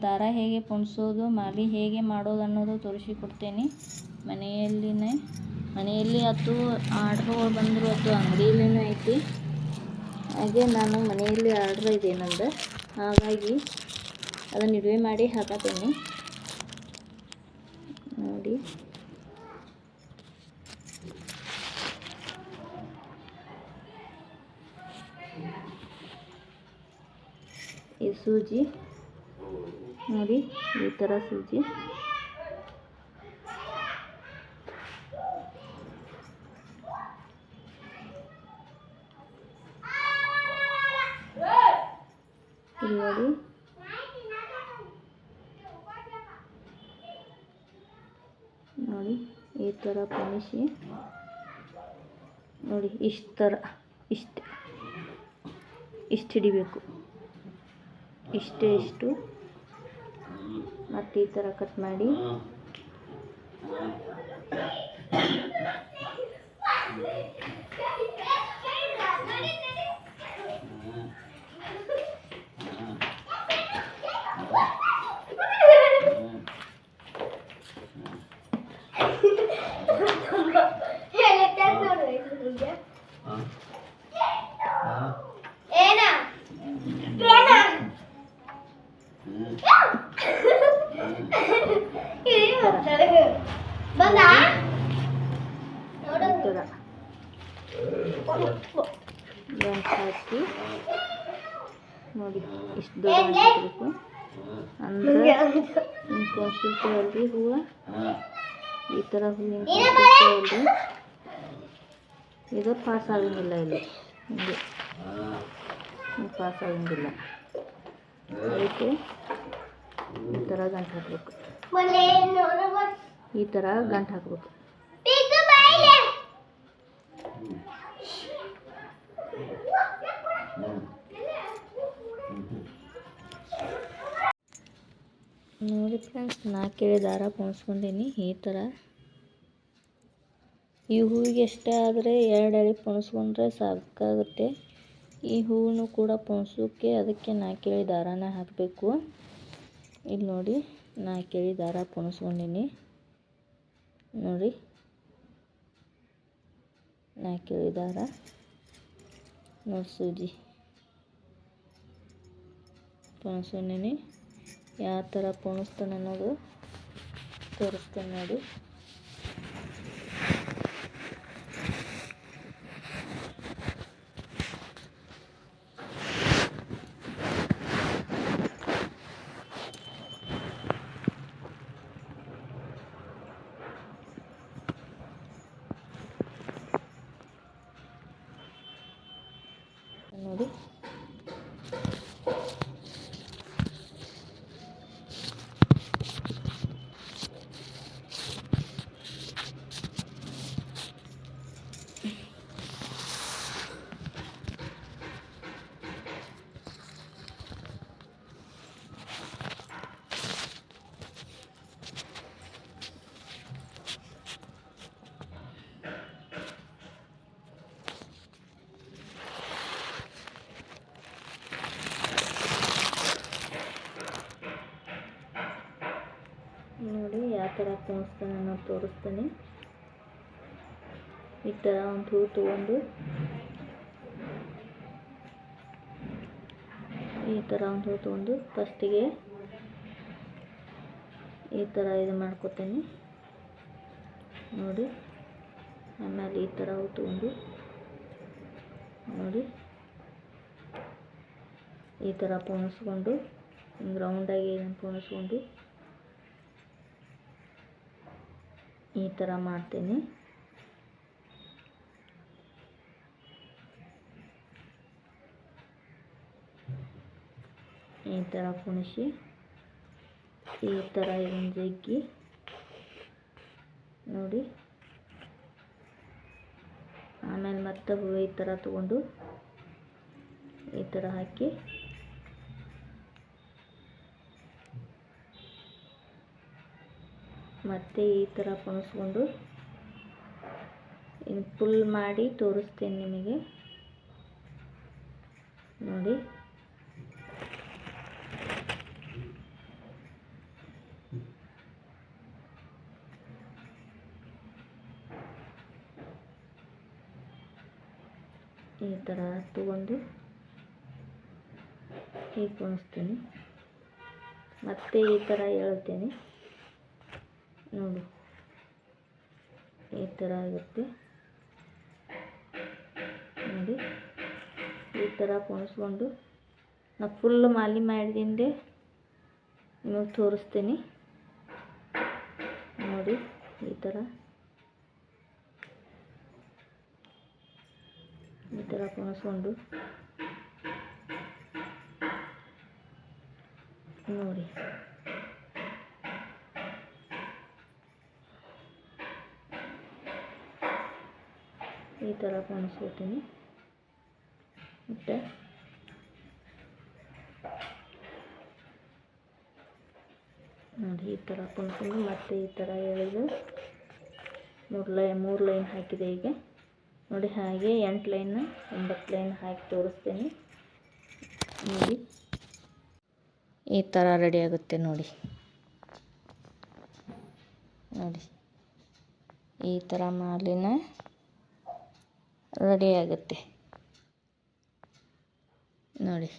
ದಾರ ಹೇಗೆ ಪೊಣಿಸೋದು, ಮಾಲೆ ಹೇಗೆ ಮಾಡೋದು ಅನ್ನೋದು ತೋರಿಸಿಕೊಡ್ತೇನೆ. ಮನೆಯಲ್ಲಿ ಅದು ಆರ್ಡ್ರ್ ಬಂದರು, ಅದು ಅಂಗಡಿಯಲ್ಲೂ ಐತಿ. ಹಾಗೆ ನಾನು ಮನೆಯಲ್ಲಿ ಆರ್ಡ್ರ್ ಇದೆ ನಂದು, ಹಾಗಾಗಿ ಅದನ್ನು ಇಡುವೆ ಮಾಡಿ ಹಾಕತ್ತೇನೆ ನೋಡಿ. ಈ ಸೂಜಿ ನೋಡಿ, ಈ ಥರ ಸೂಜಿ ನೋಡಿ. ನೋಡಿ ಈ ಥರ ಪೊಣಿಸಿ ನೋಡಿ, ಇಷ್ಟು ಹಿಡಿಬೇಕು, ಇಷ್ಟು ಮತ್ತು ಈ ಥರ ಕಟ್ ಮಾಡಿ ಹಾಕಿ ನೋಡಿ, ಇಷ್ಟು ದೊಡ್ಡ ಹಾಕಬೇಕು. ಅಂದ್ರೆ ಅಲ್ರಿ ಹೂವು, ಈ ಥರ ಹೂವಿನ ಇದು ಪಾಸ್ ಆಗಂಗಿಲ್ಲ, ಇಲ್ಲಿ ಹಿಂಗೆ ಪಾಸ್ ಆಗಂಗಿಲ್ಲ. ಅದಕ್ಕೆ ಈ ಥರ ಗಂಟು ಹಾಕಬೇಕು, ಈ ಥರ ಗಂಟು ಹಾಕಬೇಕು. ನೋಡಿ ಫ್ರೆಂಡ್ಸ್, 4 ಎಳೆ ದಾರ ಪೊಣಿಸ್ಕೊಂಡೀನಿ. ಈ ಥರ ಈ ಹೂವಿಗೆ ಎಷ್ಟೇ ಆದರೆ 2 ಎಳೆ ಪೊಣಿಸ್ಕೊಂಡ್ರೆ ಸಾಕಾಗುತ್ತೆ. ಈ ಹೂವನ್ನು ಕೂಡ ಪೊಣಿಸೋಕ್ಕೆ ಅದಕ್ಕೆ 4 ಎಳೆ ದಾರನ ಹಾಕಬೇಕು. ಇಲ್ಲಿ ನೋಡಿ, 4 ಎಳೆ ದಾರ ಪೊಣಿಸ್ಕೊಂಡೀನಿ ನೋಡಿ. 4 ಎಳೆ ದಾರ ನೋಡಿ, ಸೂಜಿ ಪೊಣಿಸ್ಕೊಂಡೀನಿ. ಯಾವ ಥರ ಪೊಣಿಸ್ತಾನೆ ಅನ್ನೋದು ತೋರಿಸ್ತೇನೆ ನೋಡಿ. ನೋಡಿ ನೋಡಿ ಯಾವ ಥರ ಪೊಣಿಸ್ತಾನೆ ಅನ್ನೋದು ತೋರಿಸ್ತೀನಿ. ಈ ಥರ ಒಂದು ಹೂ ತೊಗೊಂಡು ಫಸ್ಟಿಗೆ ಈ ಥರ ಇದು ಮಾಡ್ಕೊತೀನಿ ನೋಡಿ. ಆಮೇಲೆ ಈ ಥರ ಹೂ ತೊಗೊಂಡು ನೋಡಿ, ಈ ಥರ ಪೊಣಿಸ್ಕೊಂಡು ಹಿಂಗೆ ರೌಂಡಾಗಿ ಪೊಣಿಸ್ಕೊಂಡು ಈ ಥರ ಮಾಡ್ತೀನಿ. ಈ ಥರ ಪೊಣಿಸಿ ಈ ಥರ ಇದನ್ನು ಜಗ್ಗಿ ನೋಡಿ. ಆಮೇಲೆ ಮತ್ತೆ ಹೂವು ಈ ಥರ ತಗೊಂಡು ಈ ಥರ ಹಾಕಿ ಮತ್ತೆ ಈ ಥರ ಪೊಣಿಸ್ಕೊಂಡು ಇನ್ನು ಫುಲ್ ಮಾಡಿ ತೋರಿಸ್ತೇನೆ ನಿಮಗೆ ನೋಡಿ. ಈ ಥರ ತಗೊಂಡು ಹೀಗೆ ಕುಣಿಸ್ತೀನಿ. ಮತ್ತೆ ಈ ಥರ ಹೇಳ್ತೀನಿ ನೋಡಿ, ಈ ಥರ ಆಗುತ್ತೆ ನೋಡಿ. ಈ ಥರ ಕುಣಿಸ್ಕೊಂಡು ನಾ ಫುಲ್ ಮಾಲೆ ಮಾಡಿದಿಂದೆ ನಿಮಗೆ ತೋರಿಸ್ತೀನಿ ನೋಡಿ. ಈ ಥರ ಕುಣಿಸ್ಕೊಂಡು ನೋಡಿ. ಈ ಥರ ಕುಣಿಸ್ಕೊತೀನಿ. ಮತ್ತು ನೋಡಿ ಈ ಥರ ಕುಣಿಸ್ಕೊಂಡು ಮತ್ತೆ ಈ ಥರ ಎಳೆದು 3 ಲೈನ್ ಹಾಕಿದೆ ಈಗ ನೋಡಿ. ಹಾಗೆ 8 ಲೈನ್ 9 ಲೈನ್ ಹಾಕಿ ತೋರಿಸ್ತೀನಿ ನೋಡಿ. ಈ ಥರ ರೆಡಿ ಆಗುತ್ತೆ ನೋಡಿ. ನೋಡಿ ಈ ಥರ ಮಾಲಿನ ರೆಡಿ ಆಗುತ್ತೆ ನೋಡಿ.